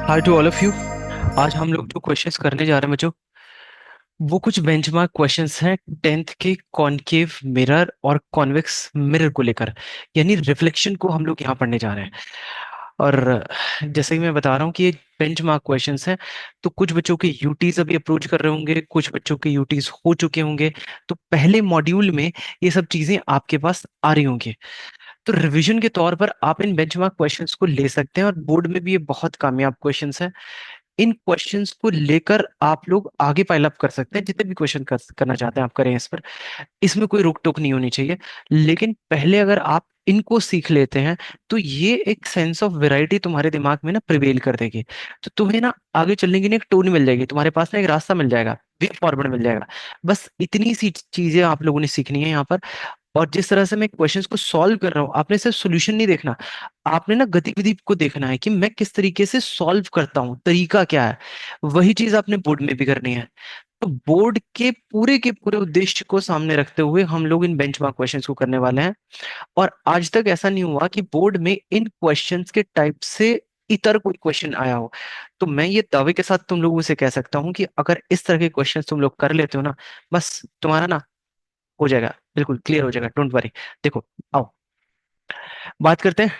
Hi to all of you. आज हम लोग जो क्वेश्चंस करने जा रहे हैं बच्चों, वो कुछ बेंचमार्क क्वेश्चंस हैं टेंथ के कॉनकेव मिरर और कॉन्वेक्स मिरर को लेकर, यानी रिफ्लेक्शन को हम लोग यहाँ पढ़ने जा रहे हैं। और जैसे कि मैं बता रहा हूँ कि ये बेंचमार्क क्वेश्चंस हैं, तो कुछ बच्चों के यूटीज अभी अप्रोच कर रहे होंगे, कुछ बच्चों के यूटीज हो चुके होंगे। तो पहले मॉड्यूल में ये सब चीजें आपके पास आ रही होंगी। तो रिवीजन के तौर पर आप इन बेंचमार्क क्वेश्चंस को ले सकते हैं, और बोर्ड में भी ये बहुत कामयाब क्वेश्चंस हैं। इन क्वेश्चंस को लेकर आप लोग आगे पाइल अप कर सकते हैं, जितने भी क्वेश्चन करना चाहते हैं आप करें इस पर। इसमें कोई रोक टोक नहीं होनी चाहिए। लेकिन पहले अगर आप इनको सीख लेते हैं, तो ये एक सेंस ऑफ वैरायटी तुम्हारे दिमाग में ना प्रिवेल कर देगी। तो तुम्हें ना आगे चलने की ना एक टोन मिल जाएगी, तुम्हारे पास ना एक रास्ता मिल जाएगा, वे फॉरवर्ड मिल जाएगा। बस इतनी सी चीजें आप लोगों ने सीखनी है यहाँ पर। और जिस तरह से मैं क्वेश्चंस को सॉल्व कर रहा हूँ, आपने सिर्फ सॉल्यूशन नहीं देखना, आपने ना गतिविधि को देखना है कि मैं किस तरीके से सॉल्व करता हूँ, तरीका क्या है। वही चीज आपने बोर्ड में भी करनी है। तो बोर्ड के पूरे उद्देश्य को सामने रखते हुए हम लोग इन बेंचमार्क क्वेश्चंस को करने वाले हैं। और आज तक ऐसा नहीं हुआ कि बोर्ड में इन क्वेश्चंस के टाइप से इतर कोई क्वेश्चन आया हो। तो मैं ये दावे के साथ तुम लोगों से कह सकता हूँ कि अगर इस तरह के क्वेश्चन तुम लोग कर लेते हो ना, बस तुम्हारा ना हो जाएगा, बिल्कुल क्लियर हो जाएगा, डोंट वरी। देखो, आओ बात करते हैं।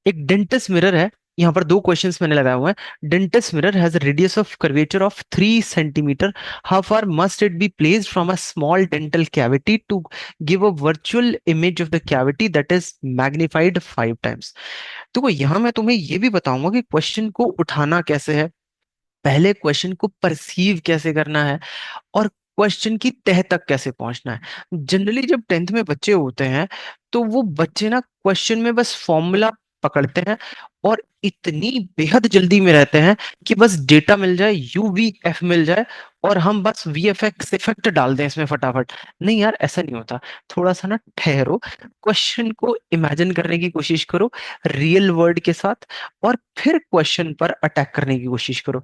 एक डेंटिस्ट मिरर है। यहाँ पर दो क्वेश्चंस मैंने लगाए हुए हैं। Dentist mirror has radius of curvature of 3 centimetre. How far must it be placed from a small dental cavity to give a virtual image of the cavity that is magnified 5 times. तो यहाँ मैं तुम्हें ये भी बताऊंगा कि question को उठाना कैसे है, पहले क्वेश्चन को परसीव कैसे करना है, और क्वेश्चन की तह तक कैसे पहुंचना है। जनरली जब टेंथ में बच्चे होते हैं, तो वो बच्चे ना क्वेश्चन में बस फॉर्मूला पकड़ते हैं, और इतनी बेहद जल्दी में रहते हैं कि बस डेटा मिल जाए, यूवीएफ मिल जाए, और हम बस वीएफएक्स इफेक्ट डाल दें इसमें फटाफट। नहीं यार, ऐसा नहीं होता। थोड़ा सा ना ठहरो, क्वेश्चन को इमेजिन करने की कोशिश करो रियल वर्ड के साथ, और फिर क्वेश्चन पर अटैक करने की कोशिश करो।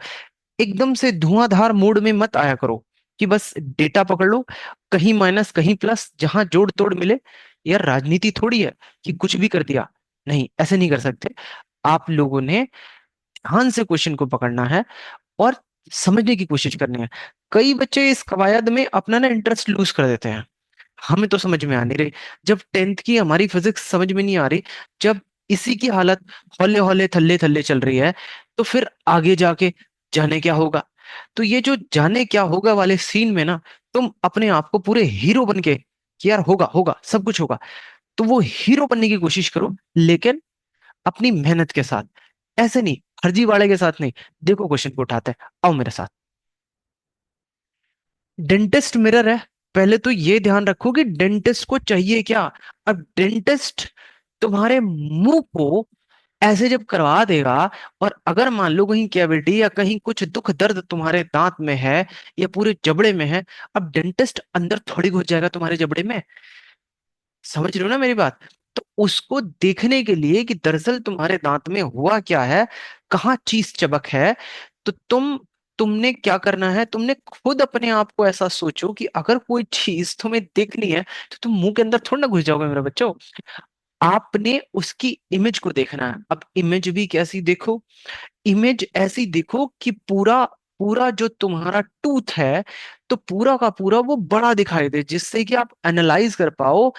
एकदम से धुआंधार मोड में मत आया करो कि बस डेटा पकड़ लो, कहीं माइनस कहीं प्लस, जहां जोड़ तोड़ मिले। यार राजनीति थोड़ी है कि कुछ भी कर दिया। नहीं, ऐसे नहीं कर सकते। आप लोगों ने ध्यान से क्वेश्चन को पकड़ना है और समझने की कोशिश करनी है। कई बच्चे इस कवायद में अपना ना इंटरेस्ट लूज कर देते हैं। हमें तो समझ में आ नहीं रही। जब टेंथ की हमारी फिजिक्स समझ में नहीं आ रही, जब इसी की हालत हौले हौले थल्ले थल्ले चल रही है, तो फिर आगे जाके जाने क्या होगा। तो ये जो जाने क्या होगा वाले सीन में ना, तुम अपने आप को पूरे हीरो बन के कि यार होगा होगा सब कुछ होगा, तो वो हीरो बनने की कोशिश करो, लेकिन अपनी मेहनत के साथ। ऐसे नहीं, फर्जीवाड़े के साथ नहीं। देखो क्वेश्चन को उठाते हैं, आओ मेरे साथ। डेंटिस्ट मिरर है। पहले तो ये ध्यान रखो कि डेंटिस्ट को चाहिए क्या। अब डेंटिस्ट तुम्हारे मुंह को ऐसे जब करवा देगा, और अगर मान लो कहीं कैविटी या कहीं कुछ दुख दर्द तुम्हारे दांत में है या पूरे जबड़े में है, अब डेंटिस्ट अंदर थोड़ी घुस जाएगा तुम्हारे जबड़े में। समझ रहे हो ना मेरी बात। तो उसको देखने के लिए कि दरअसल तुम्हारे दांत में हुआ क्या है, कहाँ चीज चबक है, तो तुमने क्या करना है, तुमने खुद अपने आप को ऐसा सोचो कि अगर कोई चीज तुम्हें देखनी है, तो तुम मुंह के अंदर थोड़ा ना घुस जाओगे मेरे बच्चों। आपने उसकी इमेज को देखना है। अब इमेज भी कैसी देखो, इमेज ऐसी देखो कि पूरा पूरा जो तुम्हारा टूथ है, तो पूरा का पूरा वो बड़ा दिखाई दे, जिससे कि आप एनालाइज कर पाओ।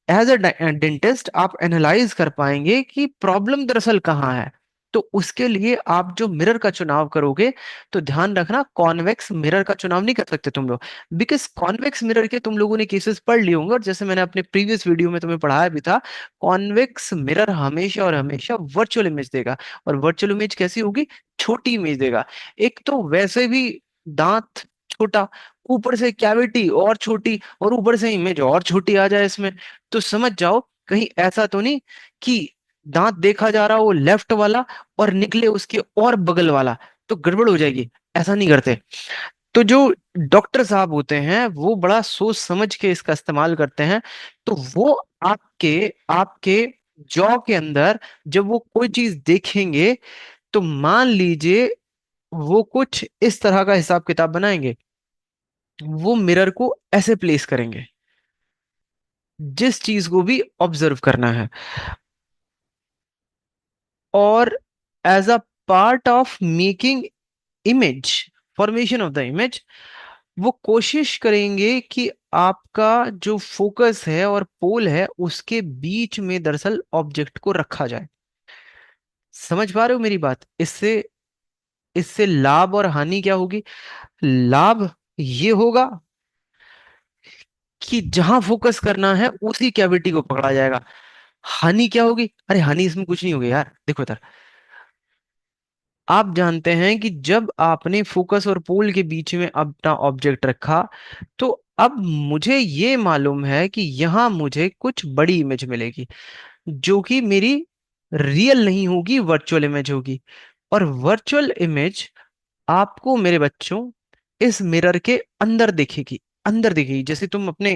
एज अ डेंटिस्ट आप एनालाइज कर पाएंगे कि प्रॉब्लम दरअसल कहाँ है। तो उसके लिए आप जो मिरर का चुनाव करोगे, तो ध्यान रखना कॉन्वेक्स मिरर का चुनाव नहीं कर सकते तुम लोग। बिकॉज कॉन्वेक्स मिरर के तुम लोगों ने केसेस पढ़ लिए होंगे, और जैसे मैंने अपने प्रीवियस वीडियो में तुम्हें पढ़ाया भी था, कॉन्वेक्स मिरर हमेशा और हमेशा वर्चुअल इमेज देगा। और वर्चुअल इमेज कैसी होगी, छोटी इमेज देगा। एक तो वैसे भी दांत छोटा, ऊपर से कैविटी और छोटी, और ऊपर से इमेज और छोटी आ जाए इसमें, तो समझ जाओ कहीं ऐसा तो नहीं कि दांत देखा जा रहा हो लेफ्ट वाला और निकले उसके और बगल वाला, तो गड़बड़ हो जाएगी। ऐसा नहीं करते। तो जो डॉक्टर साहब होते हैं वो बड़ा सोच समझ के इसका इस्तेमाल करते हैं। तो वो आपके आपके जॉ के अंदर जब वो कोई चीज देखेंगे, तो मान लीजिए वो कुछ इस तरह का हिसाब किताब बनाएंगे। वो मिरर को ऐसे प्लेस करेंगे, जिस चीज को भी ऑब्जर्व करना है, और as a part of making image, formation of the image, वो कोशिश करेंगे कि आपका जो फोकस है और पोल है उसके बीच में दरअसल ऑब्जेक्ट को रखा जाए। समझ पा रहे हो मेरी बात? इससे इससे लाभ और हानि क्या होगी? लाभ ये होगा कि जहां फोकस करना है उसी कैविटी को पकड़ा जाएगा। हानि क्या होगी? अरे हानि इसमें कुछ नहीं होगी यार, देखो इधर। आप जानते हैं कि जब आपने फोकस और पोल के बीच में अपना ऑब्जेक्ट रखा, तो अब मुझे ये मालूम है कि यहां मुझे कुछ बड़ी इमेज मिलेगी, जो कि मेरी रियल नहीं होगी, वर्चुअल इमेज होगी। और वर्चुअल इमेज आपको मेरे बच्चों इस मिरर के अंदर दिखेगी। अंदर दिखेगी, जैसे तुम अपने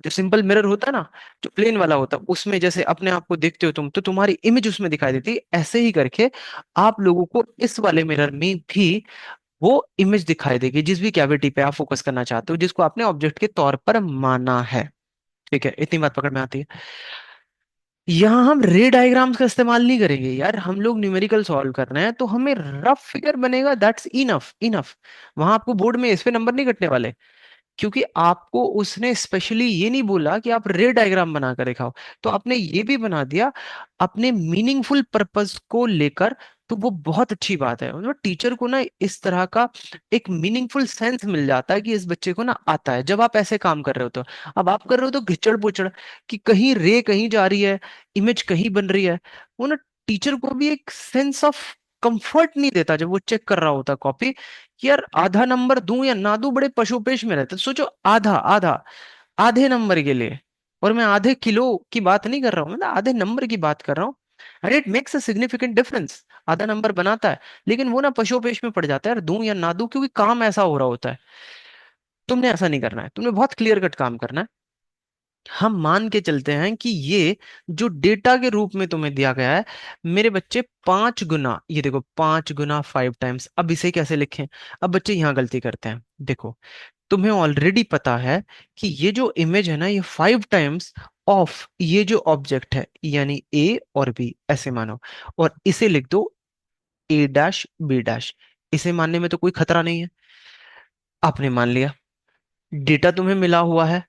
जो सिंपल मिरर होता है ना, जो प्लेन वाला होता है, उसमें जैसे अपने आप को देखते हो तुम, तो तुम्हारी इमेज उसमें दिखाई देती है। ऐसे ही करके आप लोगों को इस वाले मिरर में भी वो इमेज दिखाई देगी, जिस भी कैविटी पे आप फोकस करना चाहते हो, जिसको आपने ऑब्जेक्ट के तौर पर माना है। ठीक है, इतनी बात पकड़ में आती है। यहाँ हम रे डायग्राम्स का इस्तेमाल नहीं करेंगे यार, हम लोग न्यूमेरिकल सॉल्व कर रहे हैं, तो हमें रफ फिगर बनेगा, दैट्स इनफ इनफ। वहां आपको बोर्ड में इस पे नंबर नहीं कटने वाले, क्योंकि आपको उसने स्पेशली ये नहीं बोला कि आप रे डायग्राम बना कर दिखाओ, तो आपने ये भी बना दिया अपने मीनिंगफुल पर्पस को लेकर। तो वो बहुत अच्छी बात है, मतलब टीचर को ना इस तरह का एक मीनिंगफुल सेंस मिल जाता है कि इस बच्चे को ना आता है, जब आप ऐसे काम कर रहे हो तो। अब आप कर रहे हो तो घिचड़ पुचड़, कि कहीं रे कहीं जा रही है, इमेज कहीं बन रही है, वो ना टीचर को भी एक सेंस ऑफ कंफर्ट नहीं देता जब वो चेक कर रहा होता कॉपी, कि यार आधा नंबर दूं या ना दूं, बड़े पशुपेश में रहते। सोचो, आधा आधा, आधे नंबर के लिए, और मैं आधे किलो की बात नहीं कर रहा हूं, मैं आधे नंबर की बात कर रहा हूँ। And it makes a significant difference, आधा नंबर बनाता है। लेकिन वो ना पशुपेश में पड़ जाता है, यार दूं या ना दूं, क्योंकि काम ऐसा हो रहा होता है। तुमने ऐसा नहीं करना है, तुमने बहुत क्लियर कट काम करना है। हम मान के चलते हैं कि ये जो डेटा के रूप में तुम्हें दिया गया है, मेरे बच्चे 5 गुना, ये देखो 5 गुना 5 टाइम्स, अब इसे कैसे लिखें? अब बच्चे यहाँ गलती करते हैं, देखो। तुम्हें ऑलरेडी पता है कि ये जो इमेज है ना, ये 5 टाइम्स ऑफ ये जो ऑब्जेक्ट है, यानी ए और बी, ऐसे मानो। और इसे लिख दो ए डैश बी डैश। इसे मानने में तो कोई खतरा नहीं है। आपने मान लिया, डेटा तुम्हें मिला हुआ है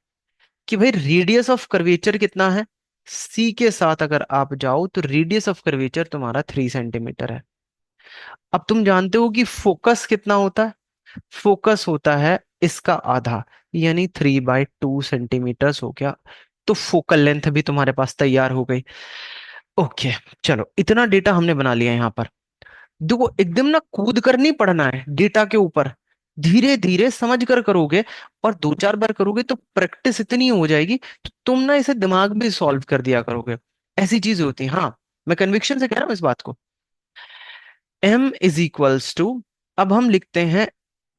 कि भाई रेडियस ऑफ कर्वेचर कितना है। सी के साथ अगर आप जाओ तो रेडियस ऑफ कर्वेचर तुम्हारा 3 सेंटीमीटर है। अब तुम जानते हो कि फोकस कितना होता है? फोकस होता है इसका आधा, यानी 3/2 सेंटीमीटर हो गया। तो फोकल लेंथ भी तुम्हारे पास तैयार हो गई। ओके, चलो इतना डेटा हमने बना लिया यहाँ पर। देखो, एकदम ना कूद कर नहीं पढ़ना है डेटा के ऊपर, धीरे धीरे समझ कर करोगे, और 2 4 बार करोगे तो प्रैक्टिस इतनी हो जाएगी, तो तुम ना इसे दिमाग में सॉल्व कर दिया करोगे। ऐसी चीजें होती हैं, हाँ। मैं कन्विक्शन से कह रहा हूँ इस बात को। M = अब हम लिखते हैं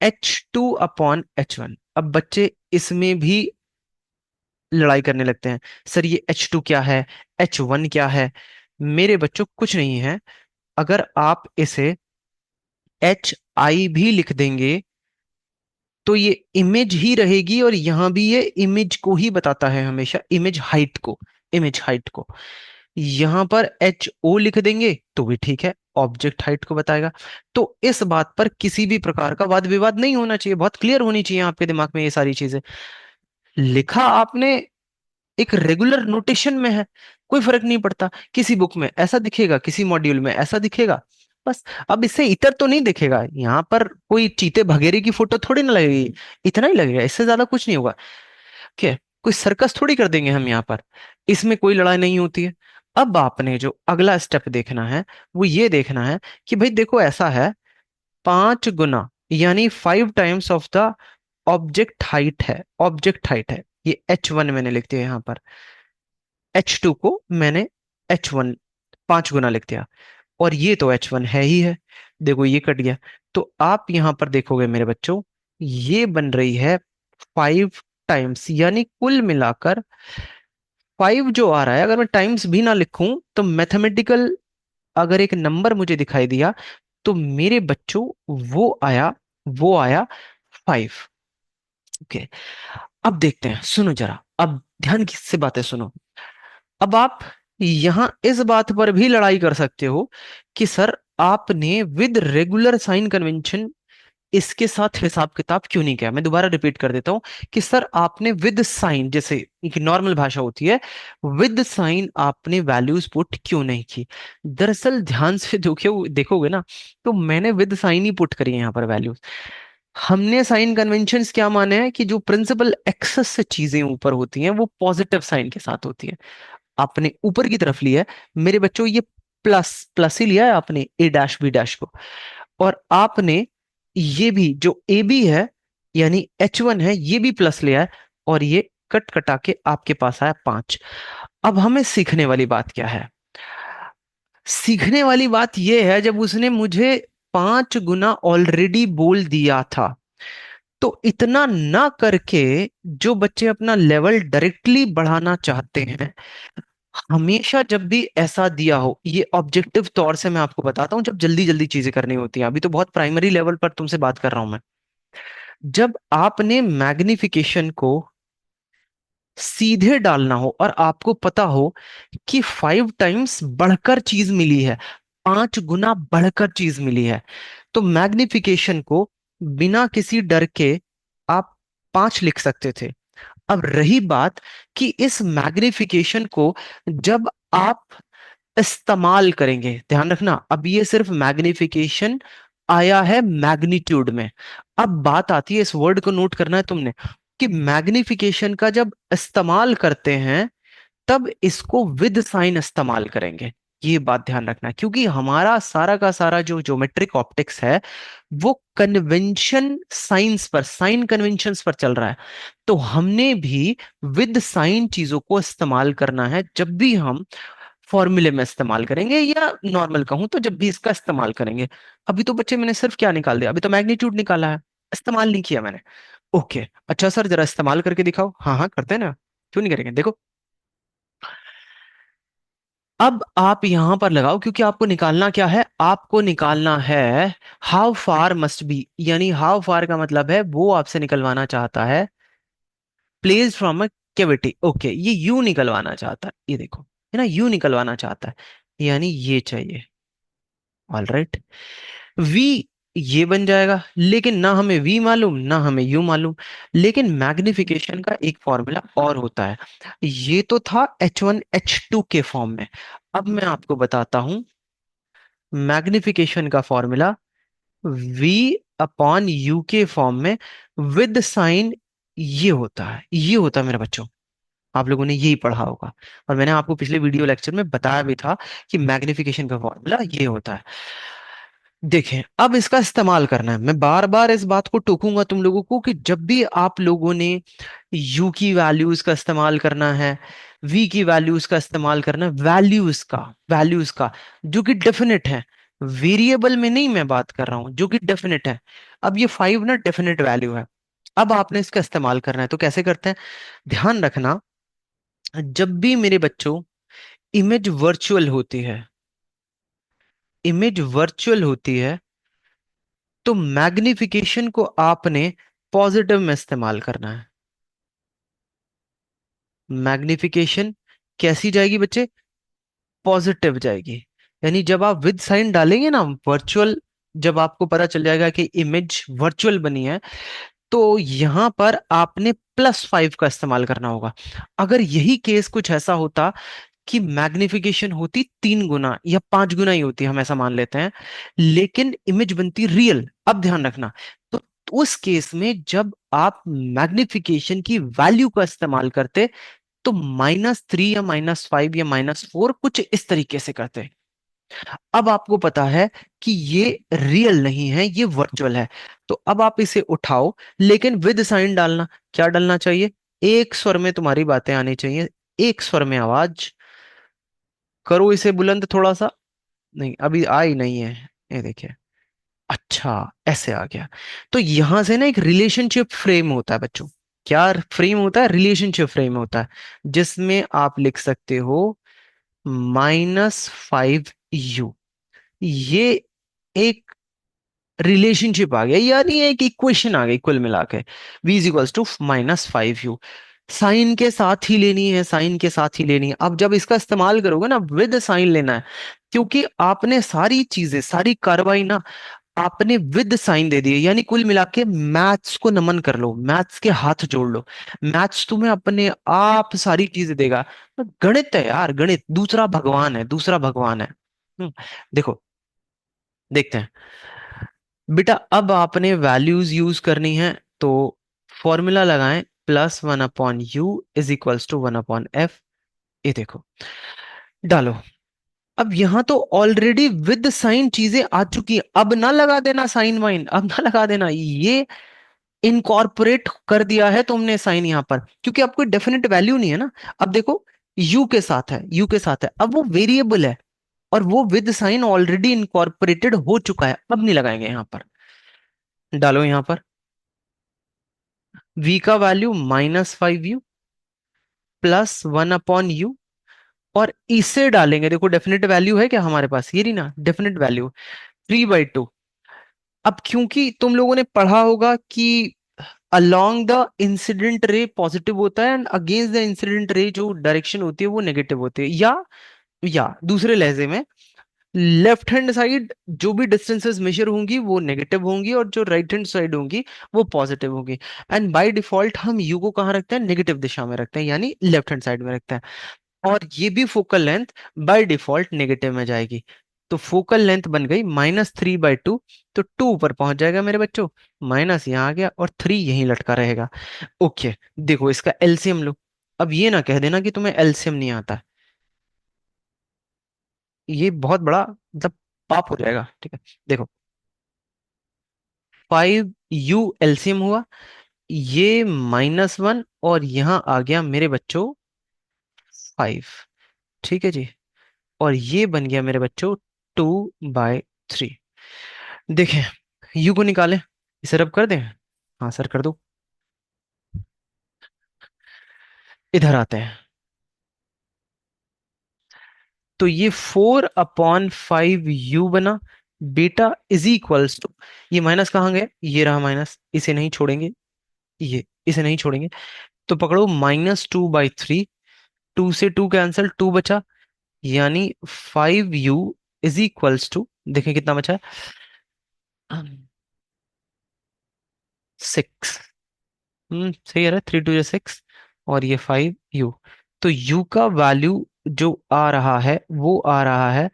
H2/H1। अब बच्चे इसमें भी लड़ाई करने लगते हैं, सर ये H2 क्या है, H1 क्या है? मेरे बच्चों कुछ नहीं है। अगर आप इसे HI भी लिख देंगे तो ये इमेज ही रहेगी, और यहां भी ये इमेज को ही बताता है हमेशा, इमेज हाइट को, इमेज हाइट को। यहां पर HO लिख देंगे तो भी ठीक है, ऑब्जेक्ट हाइट को बताएगा। तो इस बात पर किसी भी प्रकार का वाद विवाद नहीं होना चाहिए, बहुत क्लियर होनी चाहिए आपके दिमाग में ये सारी चीजें। लिखा आपने एक रेगुलर नोटेशन में है, कोई फर्क नहीं पड़ता, किसी बुक में ऐसा दिखेगा, किसी मॉड्यूल में ऐसा दिखेगा, बस। अब इससे इतर तो नहीं दिखेगा, यहाँ पर कोई चीते भगेरे की फोटो थोड़ी ना लगेगी, इतना ही लगेगा, इससे ज्यादा कुछ नहीं होगा। क्या कोई सर्कस थोड़ी कर देंगे हम यहाँ पर, इसमें कोई लड़ाई नहीं होती है। अब आपने जो अगला स्टेप देखना है, वो ये देखना है कि भाई देखो ऐसा है, 5 गुना यानी 5 times of the object height है, ऑब्जेक्ट हाइट है। ये H1 मैंने लिख दिया यहाँ पर, H2 को मैंने H1 5 गुना लिख दिया, और ये तो H1 है ही है। देखो ये कट गया, तो आप यहां पर देखोगे मेरे बच्चों, ये बन रही है 5 टाइम्स, यानी कुल मिलाकर 5 जो आ रहा है, अगर मैं टाइम्स भी ना लिखूं तो मैथमेटिकल अगर एक नंबर मुझे दिखाई दिया, तो मेरे बच्चों वो आया 5। ओके, अब देखते हैं, सुनो जरा, अब ध्यान से बातें सुनो। अब आप यहां इस बात पर भी लड़ाई कर सकते हो कि सर आपने विद रेगुलर साइन कन्वेंशन इसके साथ हिसाब किताब क्यों नहीं किया? मैं दोबारा रिपीट कर देता हूं कि सर आपने विद साइन, जैसे एक नॉर्मल भाषा होती है, विद साइन आपने वैल्यूज पुट क्यों नहीं की? दरअसल ध्यान से देखो, देखोगे ना, तो मैंने विद साइन ही पुट करी है यहाँ पर वैल्यूज। हमने साइन कन्वेंशंस क्या माने हैं कि जो प्रिंसिपल एक्सेस से चीजें ऊपर होती हैं वो पॉजिटिव साइन के साथ होती है। आपने ऊपर की तरफ लिया है मेरे बच्चों, ये प्लस प्लस ही लिया है आपने, ए डैश बी डैश को। और आपने ये भी जो ए बी है यानी H1 है, ये भी प्लस लिया है, और ये कट कटा के आपके पास आया 5। अब हमें सीखने वाली बात क्या है? सीखने वाली बात यह है, जब उसने मुझे 5 गुना ऑलरेडी बोल दिया था, तो इतना ना करके जो बच्चे अपना लेवल डायरेक्टली बढ़ाना चाहते हैं, हमेशा जब भी ऐसा दिया हो, ये ऑब्जेक्टिव तौर से मैं आपको बताता हूं, जब जल्दी जल्दी चीजें करनी होती हैं, अभी तो बहुत प्राइमरी लेवल पर तुमसे बात कर रहा हूं मैं। जब आपने मैग्निफिकेशन को सीधे डालना हो और आपको पता हो कि 5 टाइम्स बढ़कर चीज मिली है, 5 गुना बढ़कर चीज मिली है, तो मैग्निफिकेशन को बिना किसी डर के आप 5 लिख सकते थे। अब रही बात कि इस मैग्निफिकेशन को जब आप इस्तेमाल करेंगे, ध्यान रखना, अब ये सिर्फ मैग्निफिकेशन आया है मैग्नीट्यूड में। अब बात आती है, इस वर्ड को नोट करना है तुमने, कि मैग्निफिकेशन का जब इस्तेमाल करते हैं तब इसको विद साइन इस्तेमाल करेंगे। ये बात ध्यान रखना, क्योंकि हमारा सारा का सारा जो ज्योमेट्रिक ऑप्टिक्स है वो कन्वेंशन साइंस पर, साइन कन्वेंशंस पर चल रहा है। तो हमने भी विद साइन चीजों को इस्तेमाल करना है जब भी हम फॉर्मूले में इस्तेमाल करेंगे, या नॉर्मल कहूं तो जब भी इसका इस्तेमाल करेंगे। अभी तो बच्चे मैंने सिर्फ क्या निकाल दिया, अभी तो मैग्नीट्यूड निकाला है, इस्तेमाल नहीं किया मैंने। ओके, अच्छा सर जरा इस्तेमाल करके दिखाओ। हाँ हाँ करते हैं ना, क्यों नहीं करेंगे, देखो। अब आप यहां पर लगाओ, क्योंकि आपको निकालना क्या है, आपको निकालना है हाउ फार मस्ट बी, यानी हाउ फार का मतलब है वो आपसे निकलवाना चाहता है place from a cavity. Okay, ये यू निकलवाना चाहता है, ये देखो, है ना, यू निकलवाना चाहता है, यानी ये चाहिए। ऑल राइट, वी ये बन जाएगा, लेकिन ना हमें वी मालूम ना हमें यू मालूम। लेकिन मैग्निफिकेशन का एक फॉर्मूला और होता है, ये तो था H1 H2 के फॉर्म में। अब मैं आपको बताता हूं मैग्निफिकेशन का फॉर्मूला V अपॉन यू के फॉर्म में, विद साइन। ये होता है, ये होता है मेरे बच्चों, आप लोगों ने यही पढ़ा होगा, और मैंने आपको पिछले वीडियो लेक्चर में बताया भी था कि मैग्निफिकेशन का फॉर्मूला ये होता है। देखें, अब इसका इस्तेमाल करना है, मैं बार बार इस बात को टोकूंगा तुम लोगों को कि जब भी आप लोगों ने यू की वैल्यूज का इस्तेमाल करना है, वी की वैल्यूज का इस्तेमाल करना है, वैल्यूज का जो कि डेफिनेट है, वेरिएबल में नहीं मैं बात कर रहा हूं, जो कि डेफिनेट है। अब ये 5 ना डेफिनेट वैल्यू है, अब आपने इसका इस्तेमाल करना है, तो कैसे करते हैं? ध्यान रखना, जब भी मेरे बच्चों इमेज वर्चुअल होती है, इमेज वर्चुअल होती है, तो मैग्निफिकेशन को आपने पॉजिटिव में इस्तेमाल करना है। मैग्निफिकेशन कैसी जाएगी बच्चे? पॉजिटिव जाएगी। यानी जब आप विद साइन डालेंगे ना वर्चुअल, जब आपको पता चल जाएगा कि इमेज वर्चुअल बनी है, तो यहां पर आपने +5 का इस्तेमाल करना होगा। अगर यही केस कुछ ऐसा होता कि मैग्निफिकेशन होती 3 गुना या 5 गुना ही होती, हम ऐसा मान लेते हैं, लेकिन इमेज बनती रियल, अब ध्यान रखना, तो उस केस में जब आप मैग्निफिकेशन की वैल्यू का इस्तेमाल करते, तो -3 या -5 या -4 कुछ इस तरीके से करते। अब आपको पता है कि ये रियल नहीं है, ये वर्चुअल है, तो अब आप इसे उठाओ, लेकिन विद साइन डालना। क्या डालना चाहिए? एक स्वर में तुम्हारी बातें आनी चाहिए, एक स्वर में आवाज करो इसे बुलंद थोड़ा सा। नहीं, अभी आई नहीं है, ये देखिए, अच्छा, ऐसे आ गया। तो यहां से ना एक रिलेशनशिप फ्रेम होता है बच्चों। क्या फ्रेम होता है? रिलेशनशिप फ्रेम होता है, जिसमें आप लिख सकते हो -5u। ये एक रिलेशनशिप आ गया, यानी एक इक्वेशन आ गई कुल मिला के, v is equals to -5u। Sign के साथ ही लेनी है, साइन के साथ ही लेनी है। अब जब इसका इस्तेमाल करोगे ना, विद साइन लेना है, क्योंकि आपने सारी चीजें, सारी कार्रवाई ना आपने विद साइन दे दिए, यानी कुल मिला के मैथ्स को नमन कर लो, मैथ्स के हाथ जोड़ लो। मैथ्स तुम्हें अपने आप सारी चीजें देगा। तो गणित है यार, गणित दूसरा भगवान है, दूसरा भगवान है। देखो, देखते हैं बेटा। अब आपने वैल्यूज यूज करनी है, तो फॉर्मूला लगाएं, +1/u = 1/f। ये देखो, डालो। अब यहां तो ऑलरेडी विद साइन चीजें आ चुकी हैं, अब ना लगा देना साइन वाइन, अब ना लगा देना, ये इनकॉर्पोरेट कर दिया है तुमने साइन यहां पर, क्योंकि अब कोई डेफिनेट वैल्यू नहीं है ना। अब देखो, यू के साथ है, यू के साथ है, अब वो वेरिएबल है, और वो विद साइन ऑलरेडी इनकॉर्पोरेटेड हो चुका है, अब नहीं लगाएंगे यहां पर। डालो यहां पर, v का वैल्यू -5u +1/u, और इसे डालेंगे। देखो डेफिनेट वैल्यू है क्या हमारे पास, ये रही ना डेफिनेट वैल्यू, 3/2। अब क्योंकि तुम लोगों ने पढ़ा होगा कि along the incident ray positive होता है, and against the incident ray जो डायरेक्शन होती है वो नेगेटिव होती है, या दूसरे लहजे में, लेफ्ट हैंड साइड जो भी डिस्टेंसेस मेजर होंगी वो नेगेटिव होंगी, और जो राइट हैंड साइड होंगी वो पॉजिटिव होंगी। एंड बाय डिफॉल्ट हम यू को कहाँ रखते हैं, नेगेटिव दिशा में रखते हैं, यानी लेफ्ट हैंड साइड में रखते हैं। और ये भी focal length by default negative में जाएगी। तो फोकल लेंथ बन गई -3/2। तो 2 ऊपर पहुंच जाएगा मेरे बच्चों, माइनस यहाँ आ गया, और 3 यहीं लटका रहेगा। ओके, देखो इसका एलसीएम लो। अब ये ना कह देना कि तुम्हें एलसीएम नहीं आता, ये बहुत बड़ा मतलब पाप हो जाएगा, ठीक है। देखो, 5u एलसीएम हुआ, ये -1, और यहां आ गया मेरे बच्चों 5, ठीक है जी। और ये बन गया मेरे बच्चों 2/3। देखें, यू को निकालें, इसे रब कर दें। हाँ सर कर दो। इधर आते हैं, तो ये 4/5u बना बेटा, इज इक्वल्स टू, ये माइनस कहाँ गए, ये रहा माइनस, इसे नहीं छोड़ेंगे, ये इसे नहीं छोड़ेंगे, तो पकड़ो -2/3। 2 से 2 कैंसिल, 2 बचा, यानी 5u = देखें कितना बचा, 6। सही है, 3 2 6, और ये 5u। तो u का वैल्यू जो आ रहा है वो आ रहा है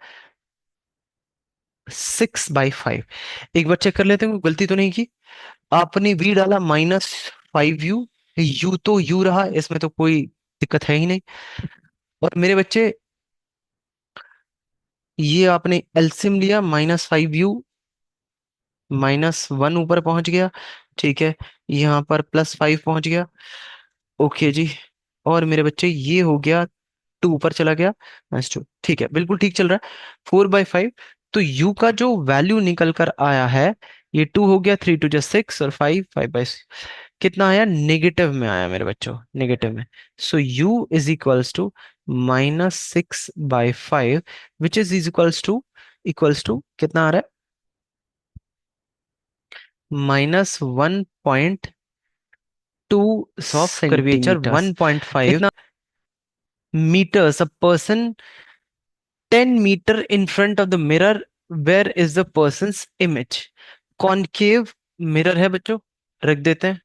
6/5। एक बार चेक कर लेते हैं, कोई गलती तो नहीं की। आपने v डाला -5u, u तो u रहा, इसमें तो कोई दिक्कत है ही नहीं। और मेरे बच्चे, ये आपने एलसीएम लिया, -5u, -1 ऊपर पहुंच गया, ठीक है। यहाँ पर +5 पहुंच गया, ओके जी। और मेरे बच्चे ये हो गया, 2 ऊपर चला गया, -2, ठीक है, बिल्कुल ठीक चल रहा है। 4/5। तो u का जो वैल्यू निकल कर आया है, ये 2 हो गया, 3 2 6, और 5 कितना आया, नेगेटिव में आया मेरे बच्चों, नेगेटिव में। So u = -6/5, which is equals to कितना आ रहा है, -1.2 ऑफ कर्वेचर, सेंटीमीटर्स 1.5 कितना? meters, a person 10 meter in front of the mirror, where is the person's image? Concave mirror है बच्चों, रख देते हैं,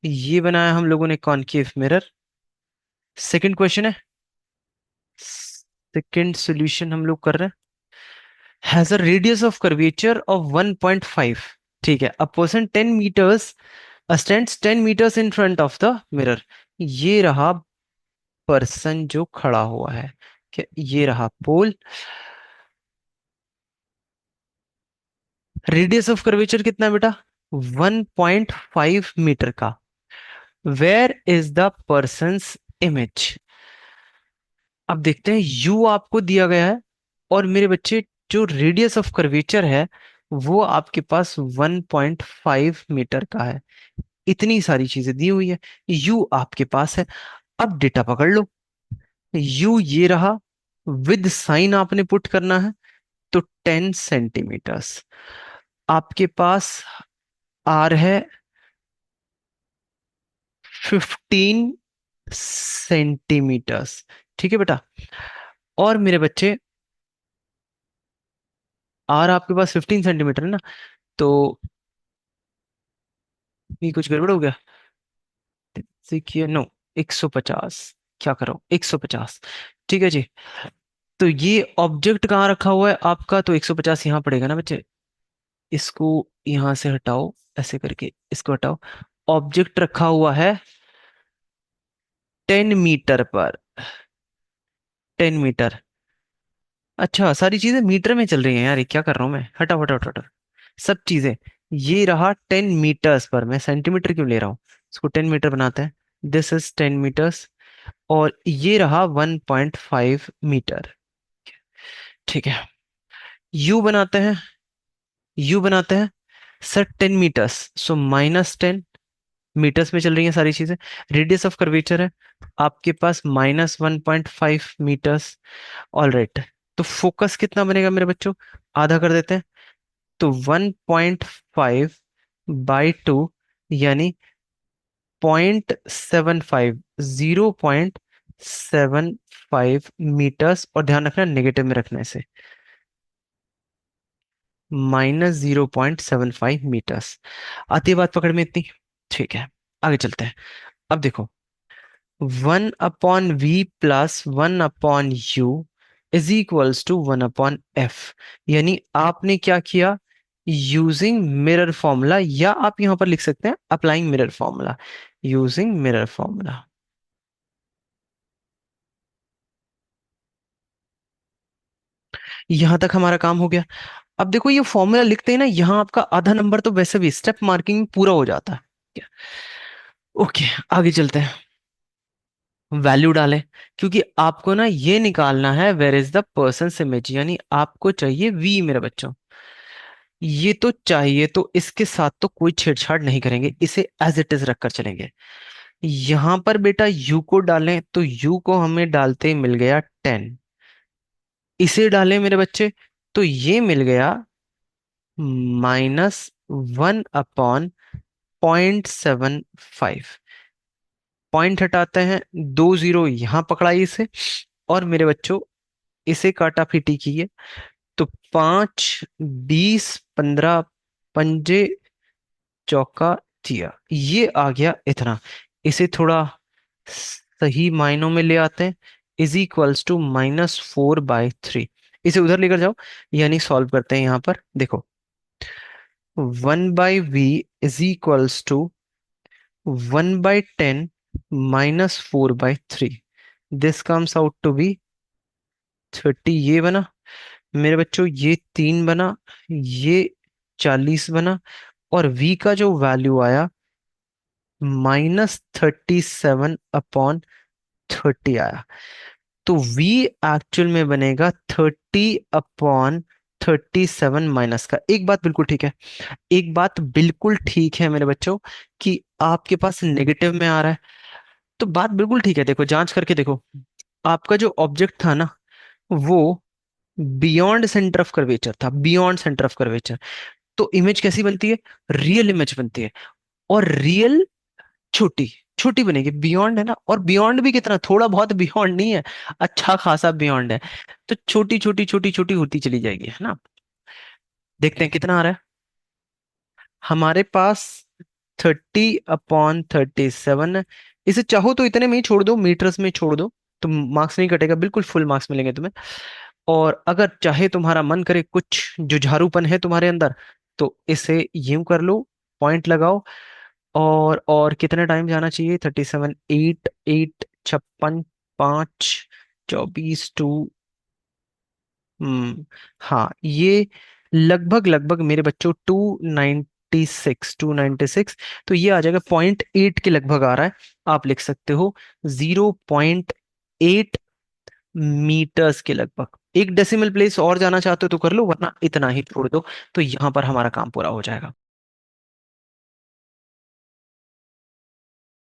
ये बनाया हम लोगों ने कॉनकेव मिरर। सेकंड क्वेश्चन है, सेकंड सॉल्यूशन हम लोग कर रहे हैं, has a radius of curvature of 1.5, ठीक है। A person 10 meters stands 10 meters in front of the mirror. ये रहा पर्सन जो खड़ा हुआ है, क्या ये रहा पोल। रेडियस ऑफ कर्वेचर कितना है बेटा, 1.5 मीटर का। Where is the person's image. अब देखते हैं, यू आपको दिया गया है, और मेरे बच्चे जो रेडियस ऑफ कर्वेचर है वो आपके पास 1.5 मीटर का है। इतनी सारी चीजें दी हुई है, यू आपके पास है। अब डेटा पकड़ लो, यू ये रहा, विद साइन आपने पुट करना है, तो 10 सेंटीमीटर्स। आपके पास आर है 15 सेंटीमीटर्स। ठीक है बेटा। और मेरे बच्चे, आर आपके पास 15 सेंटीमीटर है ना, तो ये कुछ गड़बड़ हो गया। देखिए नो, 150। क्या करो, 150। ठीक है जी। तो ये ऑब्जेक्ट कहाँ रखा हुआ है आपका, तो 150 यहाँ पड़ेगा ना बच्चे। इसको यहां से हटाओ, ऐसे करके इसको हटाओ। ऑब्जेक्ट रखा हुआ है 10 मीटर पर। 10 मीटर। अच्छा, सारी चीजें मीटर में चल रही हैं यार, ये क्या कर रहा हूं मैं, हटाओ हटाओ हटाओ हटाओ। सब चीजें। ये रहा 10 मीटर्स पर, मैं सेंटीमीटर क्यों ले रहा हूँ, इसको 10 मीटर बनाते हैं। This is 10 metres. और ये रहा 1.5 मीटर। ठीक है। यू बनाते हैं, यू बनाते हैं। सर 10 मीटर्स, सो -10। मीटर्स में चल रही हैं सारी चीजें। रेडियस ऑफ कर्वेचर है आपके पास -1.5 मीटर्स। All right. तो फोकस कितना बनेगा मेरे बच्चों, आधा कर देते हैं। तो 1.5/2, यानी 0.75, 0.75 मीटर्स। और ध्यान रखना नेगेटिव में रखना है इसे, -0.75 मीटर्स। आती है बात पकड़ में इतनी। ठीक है, आगे चलते हैं। अब देखो, 1/v+1/u is equals to 1/f। यानी आपने क्या किया, यूजिंग मिरर फॉर्मूला, या आप यहां पर लिख सकते हैं applying mirror formula. Using mirror formula. यहां तक हमारा काम हो गया। अब देखो, ये फॉर्मूला लिखते हैं ना, यहां आपका आधा नंबर तो वैसे भी स्टेप मार्किंग पूरा हो जाता है। ओके, आगे चलते हैं। वैल्यू डालें, क्योंकि आपको ना ये निकालना है where is the person image, यानी आपको चाहिए वी मेरे बच्चों। ये तो चाहिए, तो इसके साथ तो कोई छेड़छाड़ नहीं करेंगे, इसे एज इट इज रखकर चलेंगे। यहां पर बेटा यू को डालें, तो यू को हमें डालते ही मिल गया 10। इसे डालें मेरे बच्चे, तो ये मिल गया -1/0.75। पॉइंट हटाते हैं, 2 जीरो यहां पकड़ाई इसे। और मेरे बच्चों, इसे काटा पीटी कीजिए, तो 5, 20, 15, पंजे चौका दिया, ये आ गया इतना। इसे थोड़ा सही मायनों में ले आते हैं। Is equals to -4/3। इसे उधर लेकर जाओ, यानी सॉल्व करते हैं। यहां पर देखो, 1/v is equals to 1/10 -4/3। This comes out to be 30। ये बना मेरे बच्चों, ये 3 बना, ये 40 बना। और v का जो वैल्यू आया, -37/30 आया। तो v एक्चुअल में बनेगा 30/37 माइनस का। एक बात बिल्कुल ठीक है, एक बात बिल्कुल ठीक है मेरे बच्चों, कि आपके पास नेगेटिव में आ रहा है, तो बात बिल्कुल ठीक है। देखो, जांच करके देखो, आपका जो ऑब्जेक्ट था ना, वो बियॉन्ड सेंटर ऑफ कर्वेचर था, बियॉन्ड सेंटर ऑफ कर्वेचर। तो इमेज कैसी बनती है, रियल इमेज बनती है। और रियल छोटी छोटी बनेगी, बियॉन्ड है ना, और बियॉन्ड भी कितना, थोड़ा बहुत बियॉन्ड नहीं है, अच्छा खासा बियॉन्ड है। तो छोटी छोटी छोटी छोटी होती चली जाएगी, है ना। देखते हैं कितना आ रहा है हमारे पास। 30/37 है। इसे चाहो तो इतने में ही छोड़ दो, मीटर्स में छोड़ दो, तो मार्क्स नहीं कटेगा, बिल्कुल फुल मार्क्स मिलेंगे तुम्हें। और अगर चाहे तुम्हारा मन करे, कुछ जुझारूपन है तुम्हारे अंदर, तो इसे यूं कर लो, पॉइंट लगाओ। और कितने टाइम जाना चाहिए, 37, 8, 8, 56, 5, 24, 2। हाँ, ये लगभग लगभग मेरे बच्चों 296, 296। तो ये आ जाएगा 0.8 के लगभग आ रहा है। आप लिख सकते हो 0.8 मीटर्स के लगभग। एक डेसिमल प्लेस और जाना चाहते हो तो कर लो, वरना इतना ही छोड़ दो। तो यहां पर हमारा काम पूरा हो जाएगा।